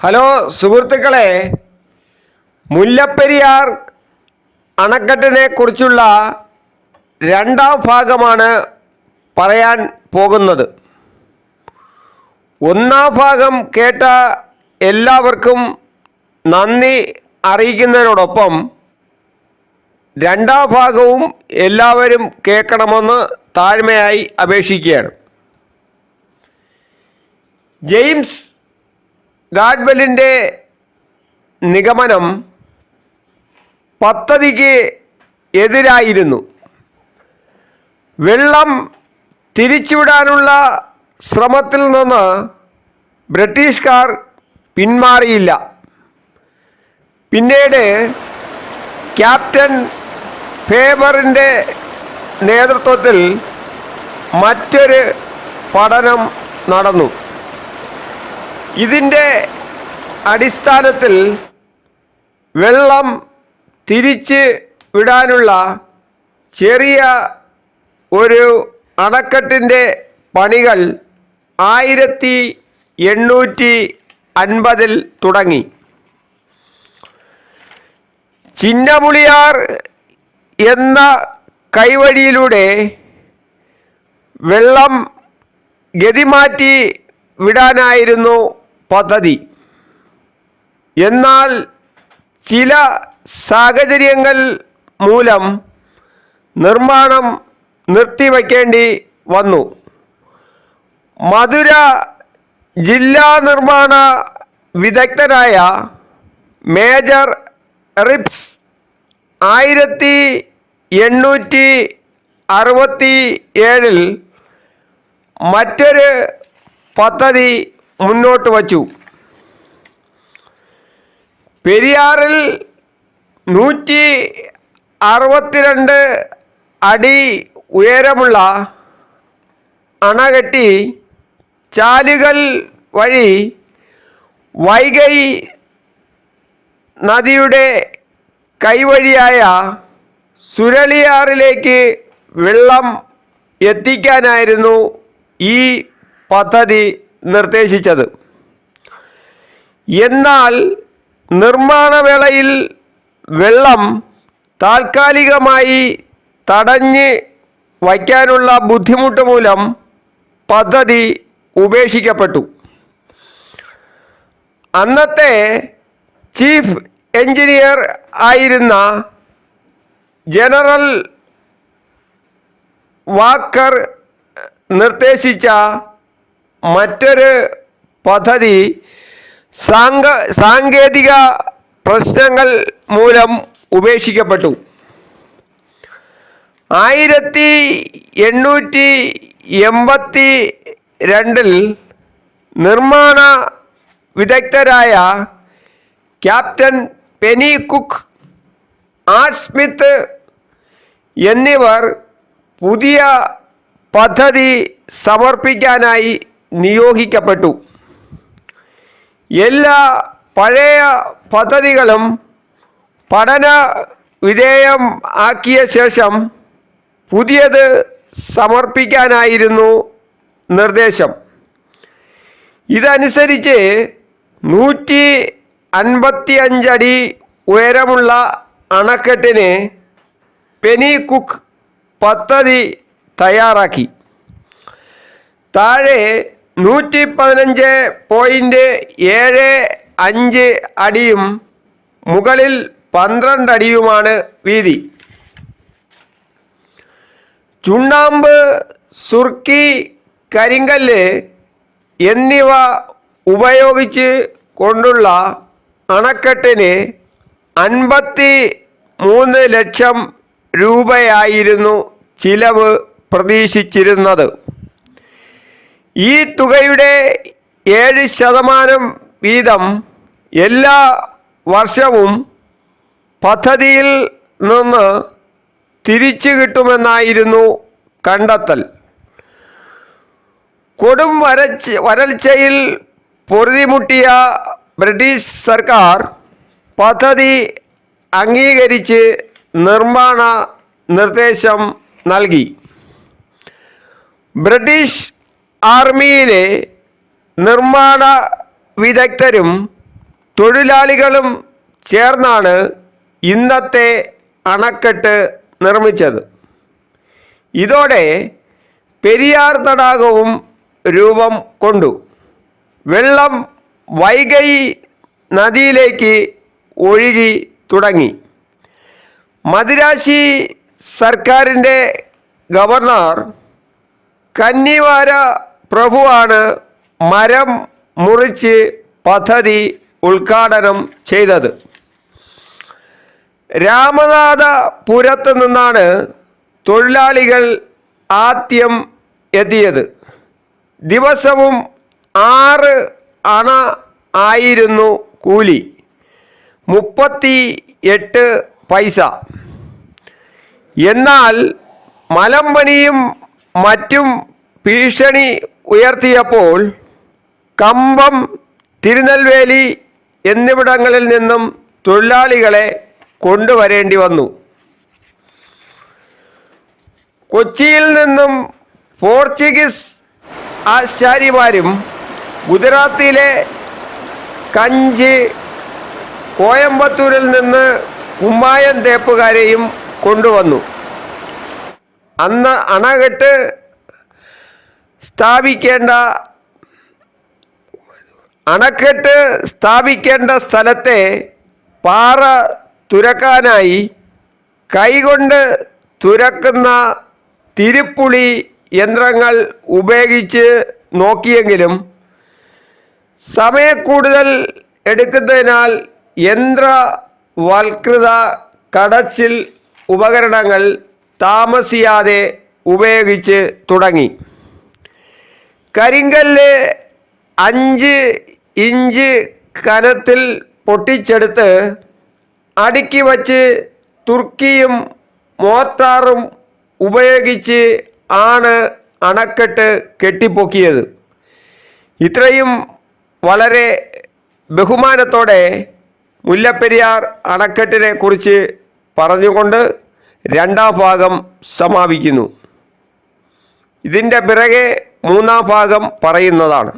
Hello സുഹൃത്തുക്കളെ, മുല്ലപ്പെരിയാർ അണക്കെട്ടിനെ കുറിച്ചുള്ള രണ്ടാം ഭാഗമാണ് പറയാൻ പോകുന്നത്. ഒന്നാം ഭാഗം കേട്ട എല്ലാവർക്കും നന്ദി അറിയിക്കുന്നതിനോടൊപ്പം രണ്ടാം ഭാഗവും എല്ലാവരും കേൾക്കണമെന്ന് താഴ്മയായി അപേക്ഷിക്കുകയാണ്. ജെയിംസ് ഗാഡ്വെല്ലിൻ്റെ നിഗമനം പദ്ധതിക്ക് എതിരായിരുന്നു. വെള്ളം തിരിച്ചുവിടാനുള്ള ശ്രമത്തിൽ നിന്ന് ബ്രിട്ടീഷുകാർ പിന്മാറിയില്ല. പിന്നീട് ക്യാപ്റ്റൻ ഫേബറിൻ്റെ നേതൃത്വത്തിൽ മറ്റൊരു പഠനം നടന്നു. ഇതിൻ്റെ അടിസ്ഥാനത്തിൽ വെള്ളം തിരിച്ച് വിടാനുള്ള ചെറിയ ഒരു അണക്കെട്ടിൻ്റെ പണികൾ 1850 തുടങ്ങി. ചിന്നമുളിയാർ എന്ന കൈവഴിയിലൂടെ വെള്ളം ഗതിമാറ്റി വിടാനായിരുന്നു പദ്ധതി. എന്നാൽ ചില സാഹചര്യങ്ങൾ മൂലം നിർമ്മാണം നിർത്തിവയ്ക്കേണ്ടി വന്നു. മധുര ജില്ലാ നിർമ്മാണ വിദഗ്ധനായ മേജർ റിപ്സ് 1867 മറ്റൊരു പദ്ധതി മുന്നോട്ട് വച്ചു. പെരിയാറിൽ 162 അടി ഉയരമുള്ള അണ കെട്ടി ചാലുകൾ വഴി വൈഗൈ നദിയുടെ കൈവഴിയായ സുരളിയാറിലേക്ക് വെള്ളം എത്തിക്കാനായിരുന്നു ഈ പദ്ധതി നിർദ്ദേശിച്ചത്. എന്നാൽ നിർമ്മാണവേളയിൽ വെള്ളം താൽക്കാലികമായി തടഞ്ഞ് വയ്ക്കാനുള്ള ബുദ്ധിമുട്ട് മൂലം പദ്ധതി ഉപേക്ഷിക്കപ്പെട്ടു. അന്നത്തെ ചീഫ് എഞ്ചിനീയർ ആയിരുന്ന ജനറൽ വാക്കർ നിർദ്ദേശിച്ച മറ്റൊരു പദ്ധതി സാങ്കേതിക പ്രശ്നങ്ങൾ മൂലം ഉപേക്ഷിക്കപ്പെട്ടു. 1882 നിർമ്മാണ വിദഗ്ധരായ captain Pennycuick, R Smith എന്നിവർ പുതിയ പദ്ധതി സമർപ്പിക്കാനായി നിയോഗിക്കപ്പെട്ടു. എല്ലാ പഴയ പദ്ധതികളും പഠന വിധേയം ആക്കിയ ശേഷം പുതിയത് സമർപ്പിക്കാനായിരുന്നു നിർദ്ദേശം. ഇതനുസരിച്ച് 155 അടി ഉയരമുള്ള അണക്കെട്ടിന് പെനി കുക്ക് പദ്ധതി തയ്യാറാക്കി. താഴെ 115.75 അടിയും മുകളിൽ 12 അടിയുമാണ് വീതി. ചുണ്ണാമ്പ്, സുർക്കി, കരിങ്കല്ല് എന്നിവ ഉപയോഗിച്ച് കൊണ്ടുള്ള അണക്കെട്ടിന് 53 ലക്ഷം രൂപയായിരുന്നു ചിലവ് പ്രതീക്ഷിച്ചിരുന്നത്. ഈ തുകയുടെ 7% വീതം എല്ലാ വർഷവും പദ്ധതിയിൽ നിന്ന് തിരിച്ചു കിട്ടുമെന്നായിരുന്നു കണ്ടെത്തൽ. കൊടും വരൾച്ചയിൽ പൊറുതിമുട്ടിയ ബ്രിട്ടീഷ് സർക്കാർ പദ്ധതി അംഗീകരിച്ച് നിർമ്മാണ നിർദ്ദേശം നൽകി. ബ്രിട്ടീഷ് ആർമിയിലെ നിർമ്മാണ വിദഗ്ധരും തൊഴിലാളികളും ചേർന്നാണ് ഇന്നത്തെ അണക്കെട്ട് നിർമ്മിച്ചത്. ഇതോടെ പെരിയാർ തടാകവും രൂപം കൊണ്ടു. വെള്ളം വൈഗൈ നദിയിലേക്ക് ഒഴുകി തുടങ്ങി. മദിരാശി സർക്കാരിൻ്റെ ഗവർണർ കന്നിവാര പ്രഭുവാണ് മരം മുറിച്ച് പദ്ധതി ഉദ്ഘാടനം ചെയ്തത്. രാമനാഥപുരത്ത് നിന്നാണ് തൊഴിലാളികൾ ആദ്യം എത്തിയത്. ദിവസവും 6 അണ ആയിരുന്നു കൂലി, 38 പൈസ. എന്നാൽ മലമ്പനിയും മറ്റും ഭീഷണി ഉയർത്തിയപ്പോൾ കമ്പം, തിരുനെൽവേലി എന്നിവിടങ്ങളിൽ നിന്നും തൊഴിലാളികളെ കൊണ്ടുവരേണ്ടി വന്നു. കൊച്ചിയിൽ നിന്നും പോർച്ചുഗീസ് ആശാരിമാരും ഗുജറാത്തിലെ കഞ്ച്, കോയമ്പത്തൂരിൽ നിന്ന് കുമ്മായം തേപ്പുകാരെയും കൊണ്ടുവന്നു. അന്ന് അണക്കെട്ട് സ്ഥാപിക്കേണ്ട സ്ഥലത്തെ പാറ തുരക്കാനായി കൈകൊണ്ട് തുരക്കുന്ന തിരുപ്പുളി യന്ത്രങ്ങൾ ഉപയോഗിച്ച് നോക്കിയെങ്കിലും സമയക്കൂടുതൽ എടുക്കുന്നതിനാൽ യന്ത്രവൽകൃത കടച്ചിൽ ഉപകരണങ്ങൾ താമസിയാതെ ഉപയോഗിച്ച് തുടങ്ങി. കരിങ്കല്ല് 5 ഇഞ്ച് കനത്തിൽ പൊട്ടിച്ചെടുത്ത് അടുക്കി വച്ച് തുർക്കിയും മോർട്ടാറും ഉപയോഗിച്ച് ആണ് അണക്കെട്ട് കെട്ടിപ്പൊക്കിയത്. ഇത്രയും വളരെ ബഹുമാനത്തോടെ മുല്ലപ്പെരിയാർ അണക്കെട്ടിനെ കുറിച്ച് പറഞ്ഞുകൊണ്ട് 2ാം ഭാഗം സമാപിക്കുന്നു. ഇതിൻ്റെ പിറകെ 3ാം ഭാഗം പറയുന്നതാണ്.